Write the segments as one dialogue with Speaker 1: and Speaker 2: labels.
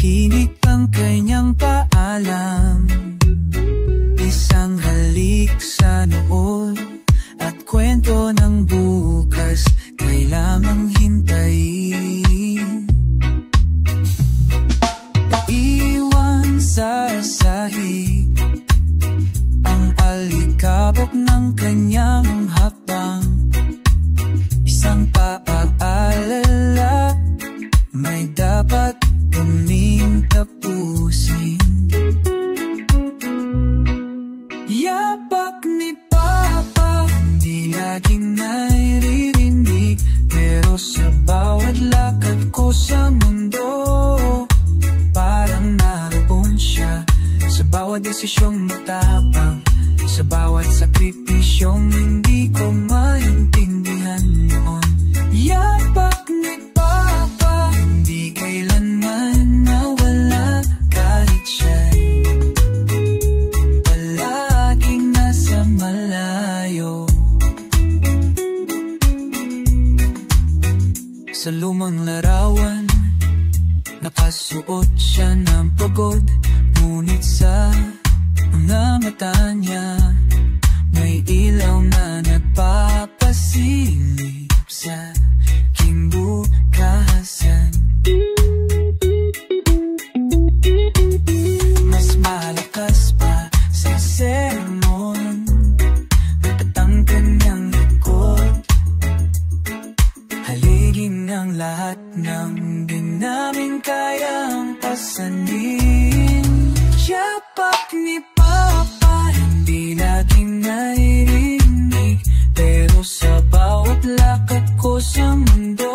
Speaker 1: Tahimik ang kanyang paalam, isang halik sa noon, at kwento ng bukas kailangang hintayin. Iwan sa sahig ang alikabok ng kanyang hakbang, isang paalala, may dapat kaming tapusin. Yapak ni Papa, hindi laging naririnig, pero sa bawat lakad ko sa mundo, parang naroon siya. Sa bawat desisyong matapang, sa bawat sakripisyong hindi ko maintindihan noon. Yapak ni Papa, hindi kailanman nawala, kahit siya'y palaging nasa malayo. Sa lumang larawan, nakasuot siya ng pagod, ngunit sa mga mata niya may ilaw na nagpapasilip sa kimbukasan. Mas malakas pa sa sermon at ang kanyang likod, haligin ang lahat ng di namin kayang pasanin. Yapak ni Papa, hindi laging naririnig, pero sa bawat lakad ko sa mundo,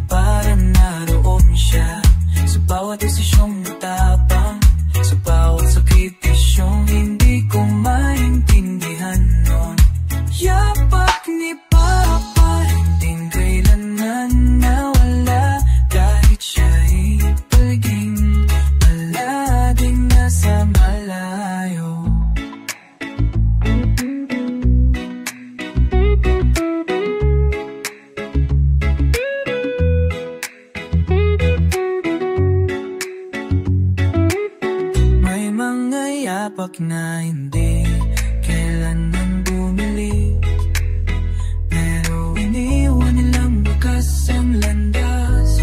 Speaker 1: parang naroon siya. Sa bawat desisyong matapang, sa bawat sakripisyong hindi ko maintindihan noon. Yapak ni Papa, hindi kailanman nawala, kahit siya'y palaging nasa malayo. May mga yapak na hindi kailanman bumili, pero iniwan nilang bukas ang landas,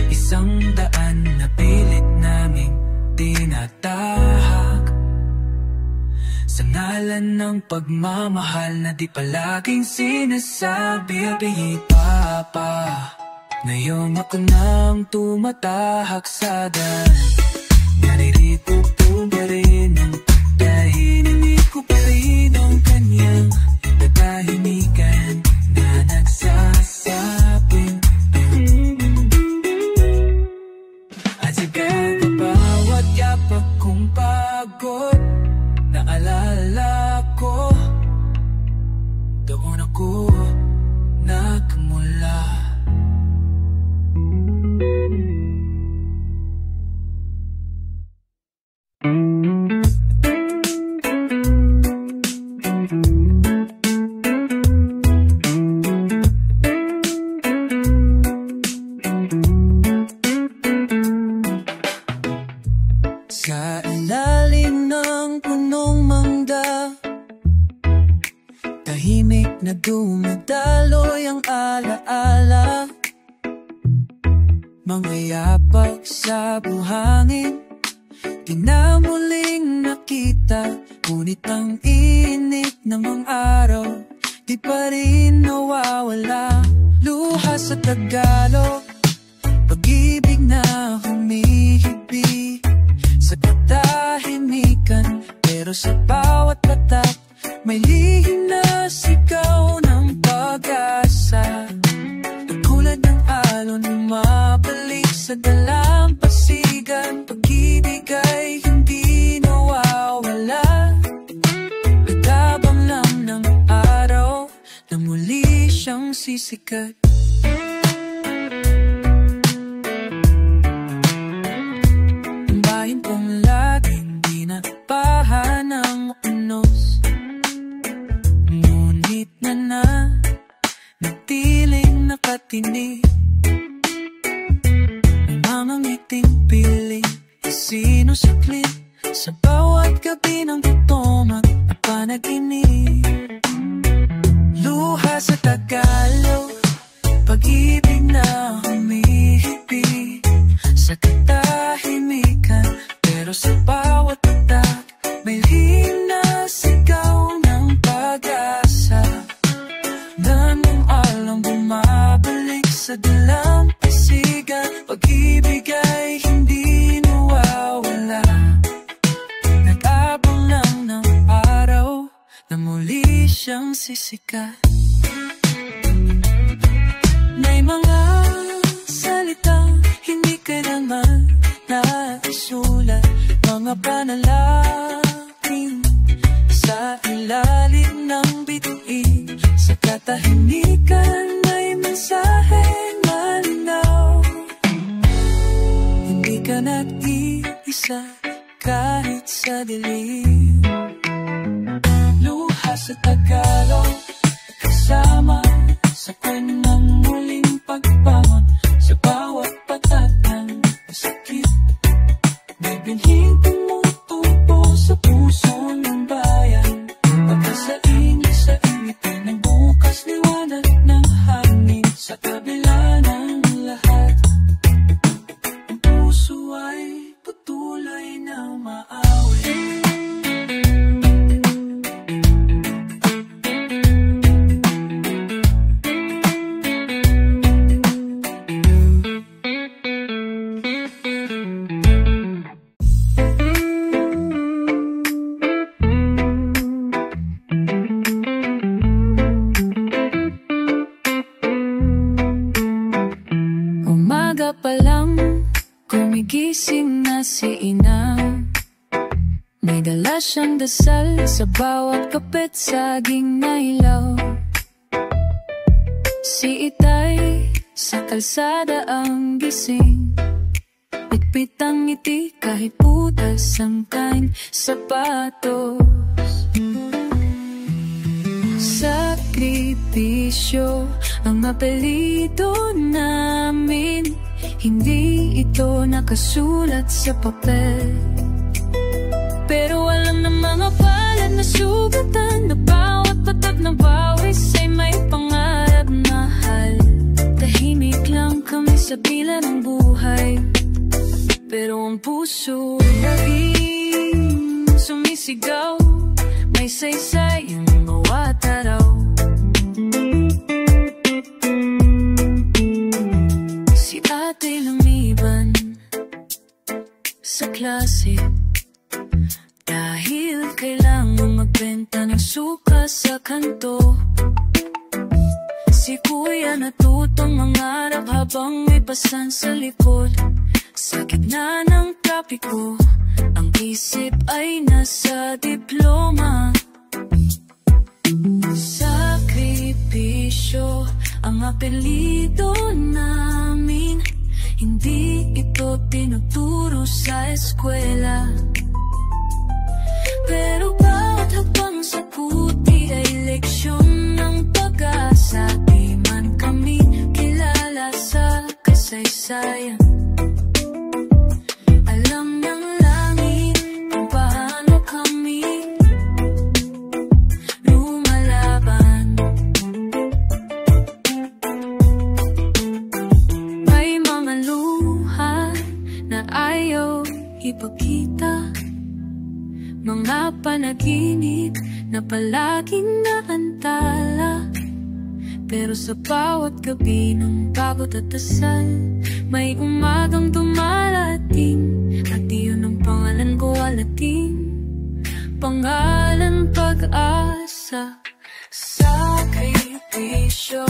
Speaker 1: isang daan na pilit naming tinatahak, sa ngalan ng pagmamahal na di palaging sinasabi. Abi Papa, ngayon ako nang tumatahak sa daan, naririto po ba rin ang pagkahininig ko pa rin ang kanyang katahimikan na nagsasabing at sagad na bawat yapak kong pagod, naalala ko doon ako nagmula. Sa ilalim ng punong mangga, tahimik na dumadaloy ang alaala, mga yapak sa buhangin, di na muling nakita, ngunit ang init ng mga araw di pa rin nawawala. Luha sa Tagalog, pag-ibig na humihigbi sa katahimikan, pero sa bawat tatak may lihim na sigaw ng pag-asa. Tulad ng alon mabalik sa dalampasigan, pag-ibig ay hindi nawawala. Nagtabang lang ng araw na muli siyang sisikat. Ang bayan kong laging di napahan ng unos, ngunit natiling nakatinig. May mga ngiting pero saklit sa bawat gabi ng tutomak na panaginip. Luha sa Tagalog, pag-ibig na humihibig sa katahimikan, pero sa bawat tatak may hinasigaw ng pag-asa. Ganong alam bumabalik sa dalampasigan, pag-ibig ay hindi nawawala. Nag-abang lang ng araw na muli siyang sisikat. May mga salitang hindi kailanman naisulat, mga panalangin sa ilalim ng bituin. Sa katahimikan may mensaheng malinaw. Hindi ka nag-iisa kahit sa dilim. Luha sa Tagalog, kasama sa kanyang muling pagbangon. Sa bawat patat ng sakit, may binhing tumutubo sa puso ng bayan. Pagkasainit sa ingitan ng bukas, liwanag ng hangin. Sa kabila ng lahat, ang puso ay patuloy na umaawi. Gumigising na si Inang, may dala siyang dasal sa bawat kapit saging na ilaw. Si Itay sa kalsada ang gising, pitpit ang ngiti kahit putas ang kanyang sapatos. Sakripisyo ang apelyido namin, hindi ito nakasulat sa papel. Pero alam ng mga palad na sugatan na bawat patat ng bawis ay may pangarap na mahal. Tahimik lang kami sa pila ng buhay, pero ang puso ay laging sumisigaw. May saysay ang bawat araw. Si ate lumiban sa klase dahil kailangan magbenta ng suka sa kanto. Si kuya natutong mangarap habang may pasan sa likod. Sa gitna ng trapiko, ang isip ay nasa diploma. Sakripisyo ang apelyido namin, hindi ito tinuturo sa eskwela. Pero bawat hakbang sa puti ay leksyon ng pag-asa. Di man kami kilala sa kasaysayan, alam ng langit kung paano kami lumalaban. May mga luha na ayaw ipakita, mga panaginip na palaging naantala. Pero sa bawat gabi ng bagot at dasal, may umagang dumarating, at iyon ang pangalan ko alating, pangalan pag-asa. Sakripisyo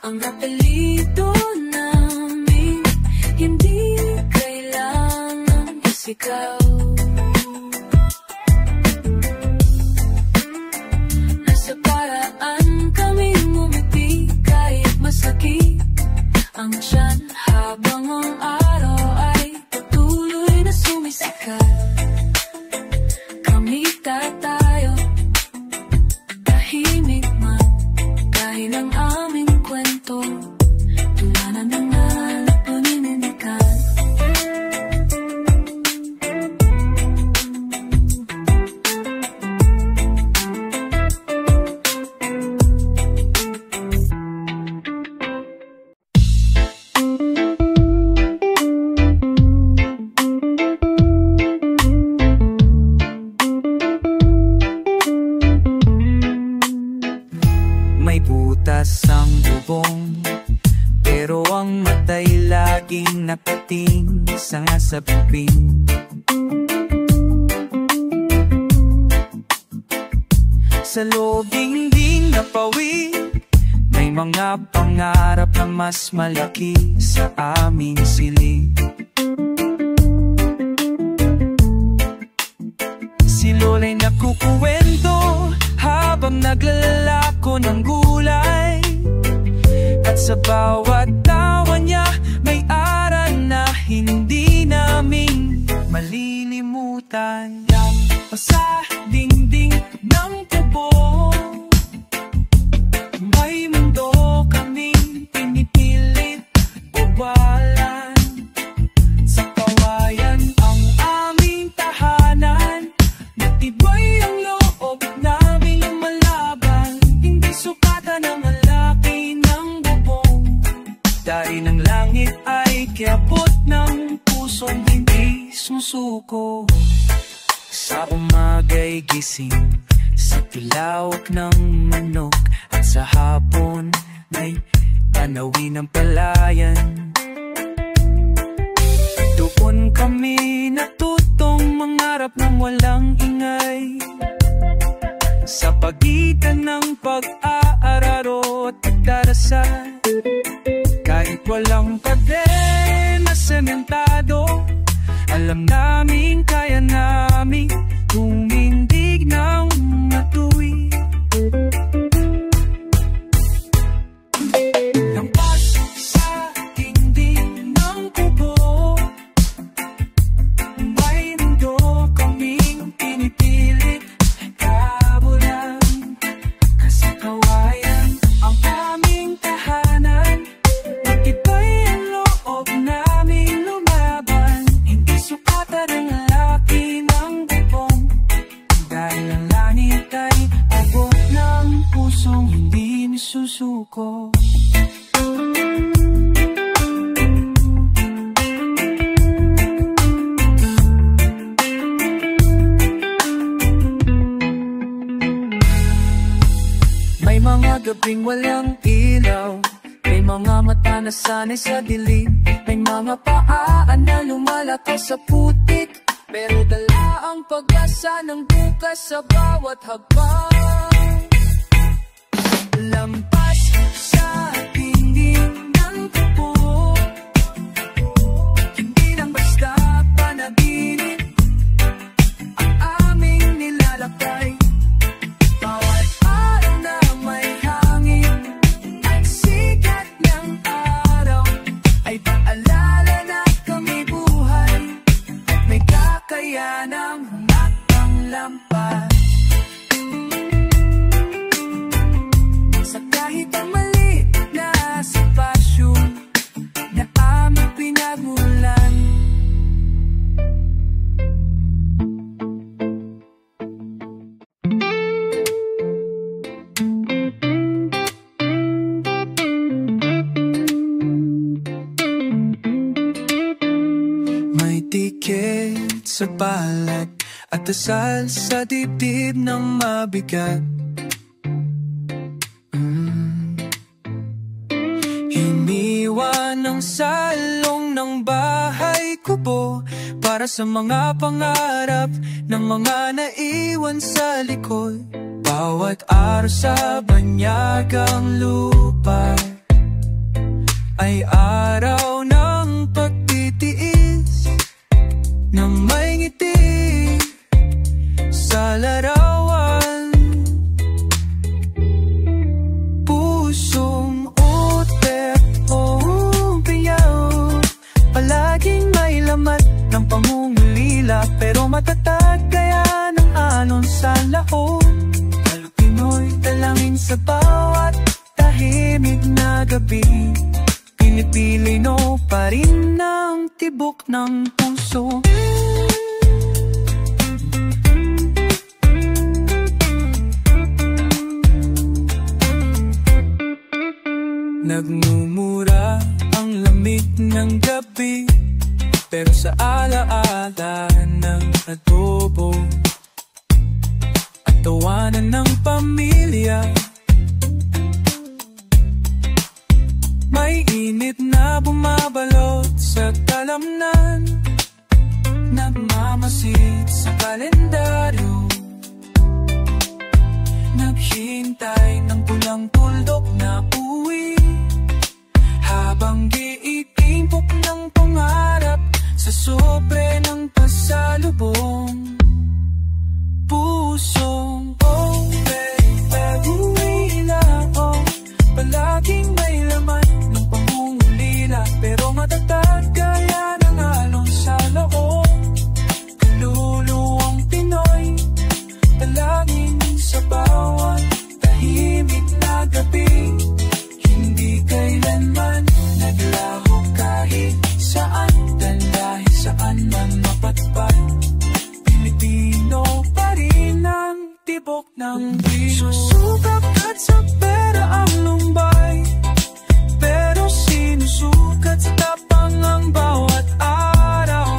Speaker 1: ang apelyido namin, hindi kailangan isigaw. Nasa paraan kami ngumiti kahit masakit ang tiyan, habang ang araw ay patuloy na sumisikat. Kami tatayo, tahimik man, dahil ang aming kwento tulanan ng alap panininikan.
Speaker 2: sa bibig. Sa loob dingding na pawid, may mga pangarap na mas malaki sa aming silid. Si Lola'y nakukuwento habang naglalako ng gulay, at sa bawat tawa niya may aral na hindi namin malilimutan. Sa dingding ng tubo, may mundo kaming pinipilit ubalan. Sa kawayan ang aming tahanan, matibay ang loob namin lumalaban. Hindi sukatan ang laki ng bubong, dari ng langit ay kiabot ng pusong hindi susuko. Sa umaga'y gising sa tilawak ng manok, at sa hapon may tanawin ng palayan. Doon kami natutong mangarap ng walang ingay, sa pagitan ng pag-aararo at pagdarasal. Kahit walang pader na sementado, alam namin kaya namin tumindig ng matuwid. Lampas sa dingding ng kubo, may mundo kaming pinipilit kabulan. Kasi kawayan ang aming tahanan, matibay ang loob namin lumaban. Hindi sukatan ang laki ng bubong, dahil ang langit ay abot ng pusong hindi nisusuko. May mga gabing walang ilaw, may mga mata na sanay sa dilim, may mga paa na lumalakas sa putik, pero dala ang pag-asa ng bukas sa bawat habang. Lampas sa dingding ng tubo, hindi lang basta panaginip ang aming nilalakay. Bawat araw na may hangin at sikat ng araw ay paalala na kami buhay, at may kakayanang humakbang lampas. Sa kahit ang maliit na sitwasyon na aming pinagmulan. May tiket sa balat at dasal sa dibdib ng mabigat. Hiniwan ang salong ng bahay kubo para sa mga pangarap ng mga naiwan sa likod. Bawat araw sa banyagang lupa ay araw ng pagtitiis, na may ngiti sa larawan. Pusong utek o piyaw, palaging may lamat ng pangungulila, pero matatag kaya ng alon sa lahon. Halupino'y dalangin sa bawat tahimik na gabi, Pilipino pa rin ang tibok ng puso. Nagmumura ang lamig ng gabi, pero sa alaala ng adobo at tawanan ng pamilya, may init na bumabalot sa talamnan. nagmamasid sa kalendaryo, naghintay ng pulang tuldok na uwi, habang giitimpok ng pangarap sa sobre ng pasalubong. Pusong palaging may laman ng pangungulila, pero matatag gaya ng alon sa loob. Kaluluwang Pinoy, talangin sa bawat tahimik na gabi. Hindi kailanman naglaho kahit saan, dahil saan man mapatpat, Pilipino pa rin ang tibok ng Pinoy. Susubok at sa pera ang lumbay, pero sinusukat sa tapang ang bawat araw.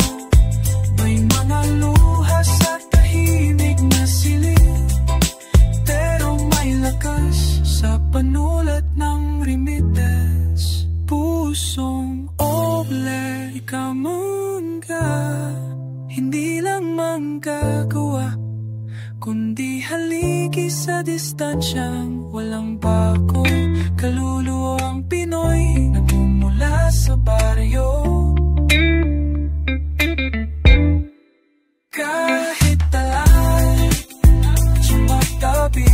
Speaker 2: May mga luha sa tahimik na silid, pero may lakas sa panulat ng remittance. Pusong oble, ikaw mangga, hindi lang manggagawa, kundi haligi sa distansyang walang bago. Kaluluwang Pinoy, nagmumula sa baryo. Kahit talaan, sumatabi,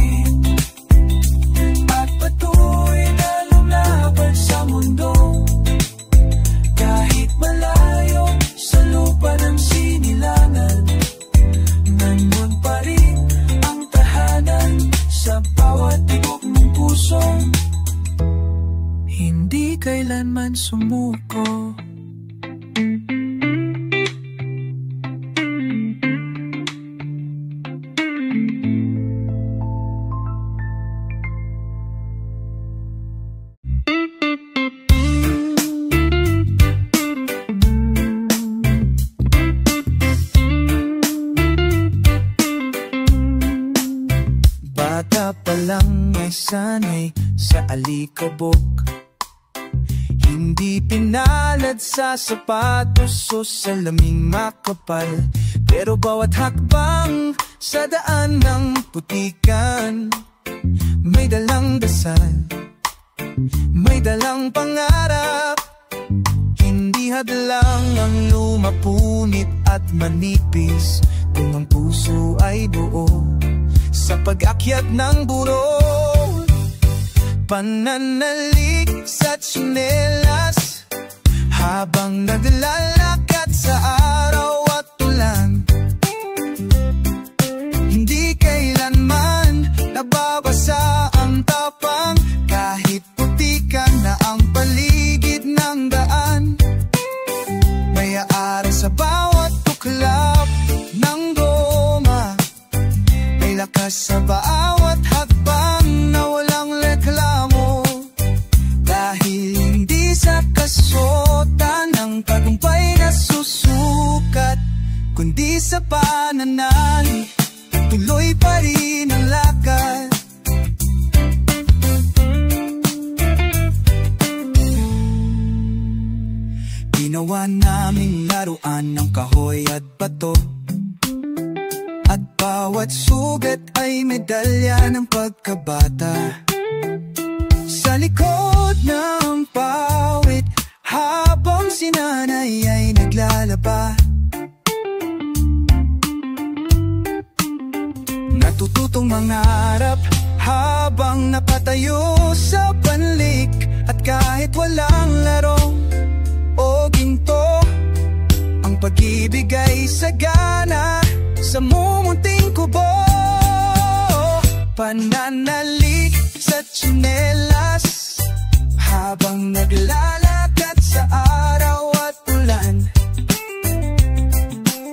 Speaker 2: at patuloy na lumlaban sa mundo. Kahit malayo sa lupa ng sinilangan, nandun pa rin ang tahanan sa bawat tibok ng puso. Hindi kailanman sumuko. Sanay sa alikabok, hindi pinalad sa sapatos o salaming makapal, pero bawat hakbang sa daan ng putikan may dalang dasal, may dalang pangarap. Hindi hadlang ang lumapunit at manipis kung ang puso ay buo sa pag-akyat ng burol. Pananalik sa tsinelas habang naglalakad sa araw at ulan. Hindi kailanman nababasa ang tapang, kahit putikan na ang paligid ng daan. May aara sa bawat tuklap ng goma, may lakas sa bawat hakbang na walang reklamo. Dahil hindi sa kasuotan ng tagumpay na susukat, kundi sa pananalig, tuloy pa rin ang lakad. Ginawa naming laruan ng kahoy at bato, at bawat sugat ay medalya ng pagkabata. Sa likod ng pawit habang si nanay ay naglalaba, natututong mangarap habang napatayo sa panlik. At kahit walang larong o ginto, ang pag-ibig ay sagana sa mumunting kubo. Pananalik sa tsinelas habang naglalakad sa araw at ulan.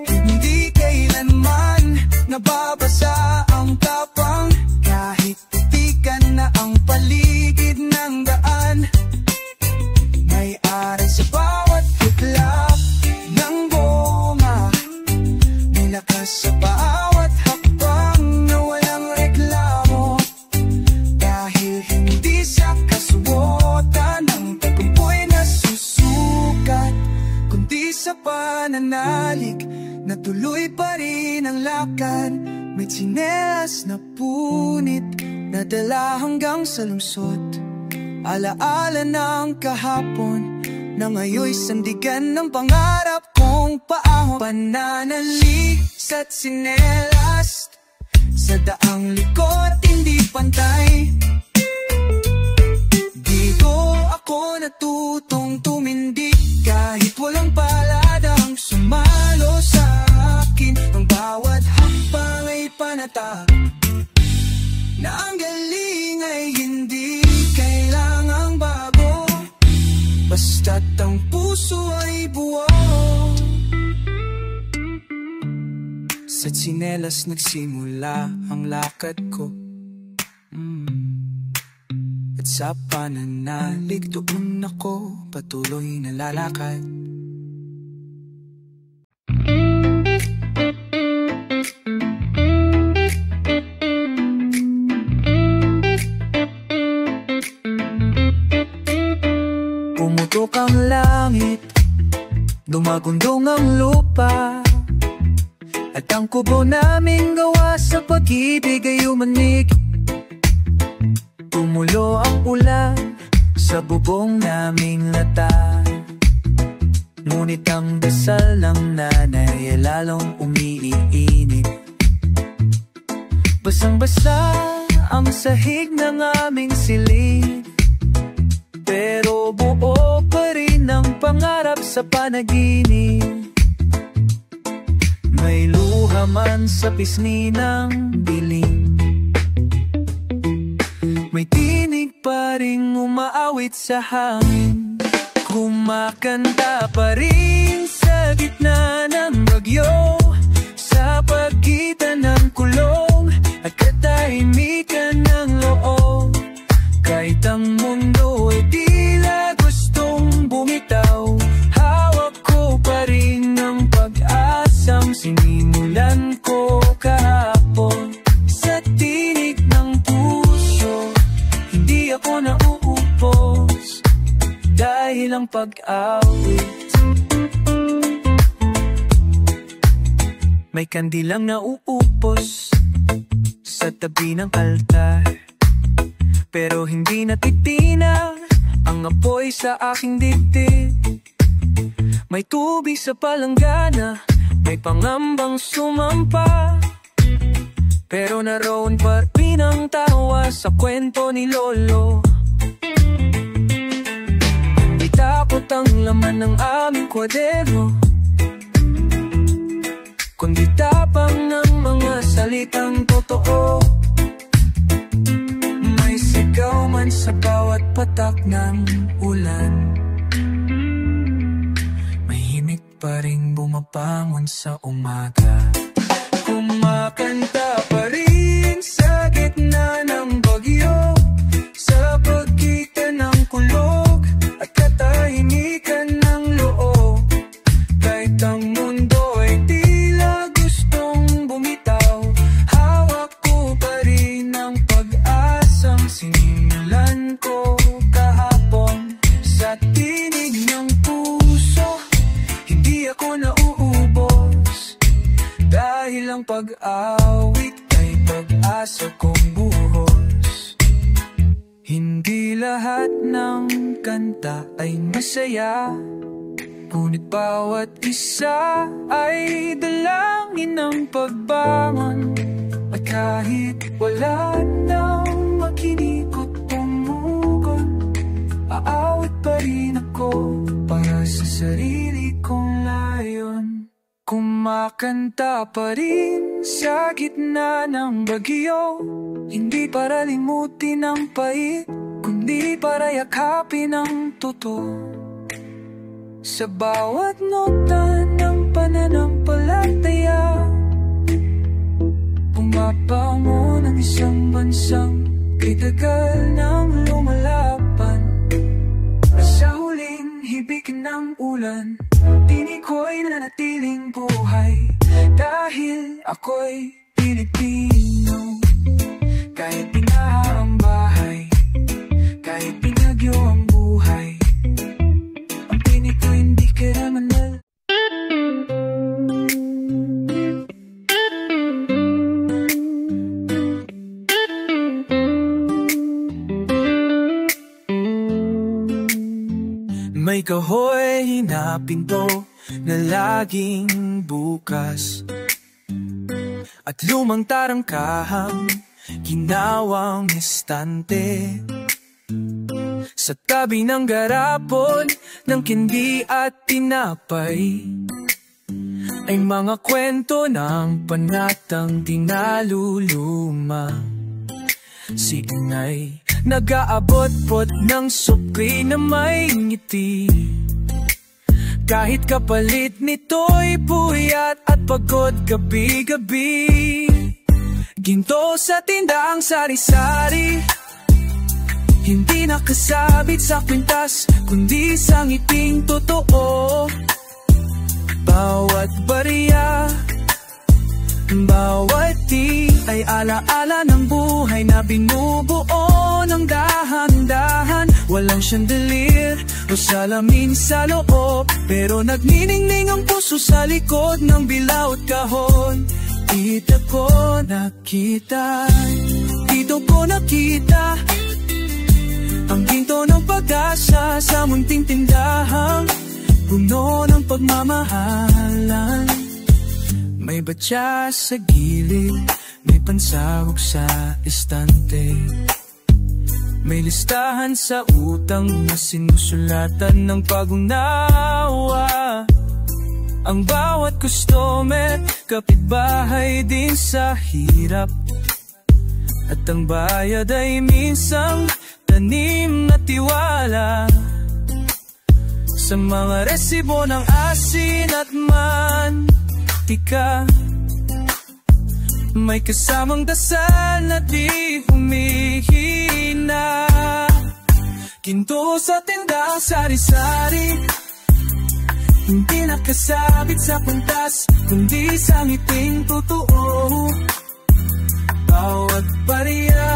Speaker 2: Hindi kailanman nababasa ang tapang, kahit putikan na ang paligid ng daan. May aral sa bawat iklap ng goma, may lakas sa bawat hakbang na walang reklamo. Dahil hindi sa kasuotan ng tagumpay na susukat, kundi sa pananalig natuloy pa rin ang lakad. May tsinelas na punit, nadala hanggang sa lungsod. Alaala ng kahapon, na ngayoy sandigan ng pangarap kong paahon. Pananalig sa tsinelas, sa daang likod hindi pantay. Di ko ako natutong tumindig, kahit walang paladang sumalo sa akin. Ang bawat hakbang ay panatag, na ang galing ay hindi kailangang bago, basta't ang puso ay buo. Sa tsinelas nagsimula ang lakad ko, at sa pananalig doon ako patuloy na lalakad. Pumutok ang langit, dumagundong ang lupa, at ang kubo naming gawa sa pag-ibig ay umanig. Tumulo ang ulan sa bubong naming lata, ngunit ang dasal ng nanay ay lalong umiinit. Basang-basa ang sahig ng aming silid, pero buo pa rin ang pangarap sa panaginip. May luha man sa pisngi ng dilim, may tinig pa ring umaawit sa hangin. Kumakanta pa rin sa gitna ng bagyo, sa pagitan ng kulong at katahimikan ng loob. Kahit ang mundo ay tila gustong bumitaw, hawak ko pa rin ang pag-asang sinimulan ko kahapon. Sa tinig ng puso, hindi ako nauupos, dahil ang pag-awit may kandilang nauupos sa tabi ng altar, pero hindi natitinag ang apoy sa aking dibdib. May tubig sa palanggana, may pangambang sumampa, pero naroon pa rin ang tawa sa kwento ni Lolo. Itapot ang laman ng aming kwaderno, kundi tapang ng mga salitang totoo. May sigaw man sa bawat patak ng ulan, mahimik pa rin bumabangon sa umaga. Kumakanta pa rin sa gitna ng bagyo, sa pagitan ng kulog at katahimikan ng loob. Kahit ang mundo ay tila gustong bumitaw, hawak ko pa rin ang pag-asang sinimulan ko kahapon. Sa tinig ng puso, hindi ako nauubos, dahil ang pag-awit ay pag-asa kong buhos. Hindi lahat ng kanta ay masaya, ngunit bawat isa ay dalangin ng pagbangon. At kahit wala nang makinikot tumugon, aawit pa rin ako para sa sarili kong layon. Kumakanta pa rin sa gitna ng bagyo, hindi para limutin ang pait, kundi para yakapin ang totoo. Sa bawat nota ng pananampalataya, pumabangon ang isang bansang itagal ng lumalapan. Sa huling hibik ng ulan, tinig ko'y nanatiling buhay, dahil ako'y Pilipino. Kahit pinaha ang bahay, kahit pinagyo ang buhay, ang tinig ko hindi kailangan. kahoy hinapinto na laging bukas, at lumang tarangkahang ginawang estante. Sa tabi ng garapon ng kindi at tinapay ay mga kwento ng panatang di naluluma. Si inay nag-aabot-bot ng sukli na may ngiti, kahit kapalit nito'y puyat at pagod gabi-gabi. Ginto sa tindang sari-sari, hindi nakasabit sa kwintas, kundi sa ngiting totoo. Bawat barya, bawat di ay alaala ng buhay na binubuo ng dahan-dahan. Walang chandelier o salamin sa loob, pero nagniningning ang puso sa likod ng bilaw't kahon. Dito ko nakita, dito ko nakita ang ginto ng pag-asa sa munting tindahang puno ng pagmamahalan. May batya sa gilid, may pansahog sa estante, may listahan sa utang na sinusulatan ng pag-unawa. Ang bawat customer, kapitbahay din sa hirap, at ang bayad ay minsang tanim na tiwala. Sa mga resibo ng asin at mantika, may kasamang dasal na di humihina. Ginto sa tindang sari-sari, hindi nakasabit sa puntas, kundi sa ngiting totoo. Bawat barya,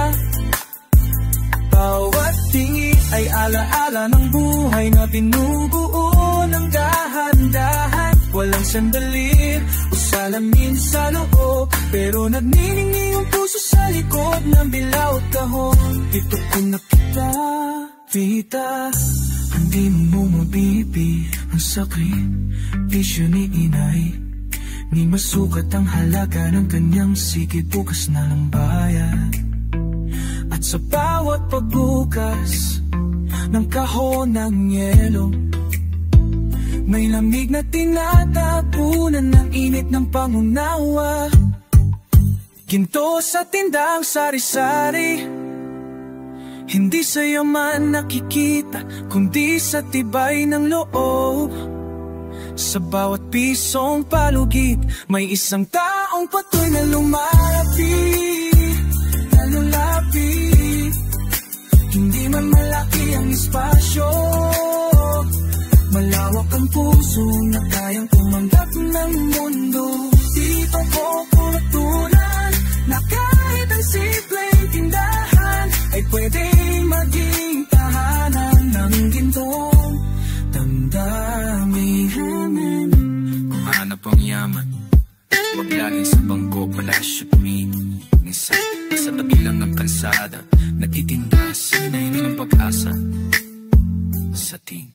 Speaker 2: bawat tingi ay alaala ng buhay na binubuo ng dahan-dahan. Walang sandali o salamin sa loob, pero nagniningning ang puso sa likod ng bilaw't kahon. Dito ko nakita, tita, hindi mo mabibi ang sakripisyo ni inay, ni masukat ang halaga ng kanyang sigit, bukas na lang bayad. At sa bawat pagbukas ng kahon ng yelo, may lamig na tinatapunan ng init ng pangunawa. Ginto sa tindang sari-sari, hindi sa yaman nakikita, kundi sa tibay ng loob. Sa bawat pisong palugit, may isang taong patuloy na lumalapit, na lulapit. Hindi man malaki ang espasyo, malawak ang puso na kayang tumanggap ng mundo. Dito ko putulan na kahit ang simpleng tindahan ay pwedeng maging tahanan ng gintong damdamin.
Speaker 3: Kung hanap ang yaman, huwag laging sa bangko, palasyo minsan sa tabi lang ng kalsada, nagtitinda, sinay ng pag-asa sa ting.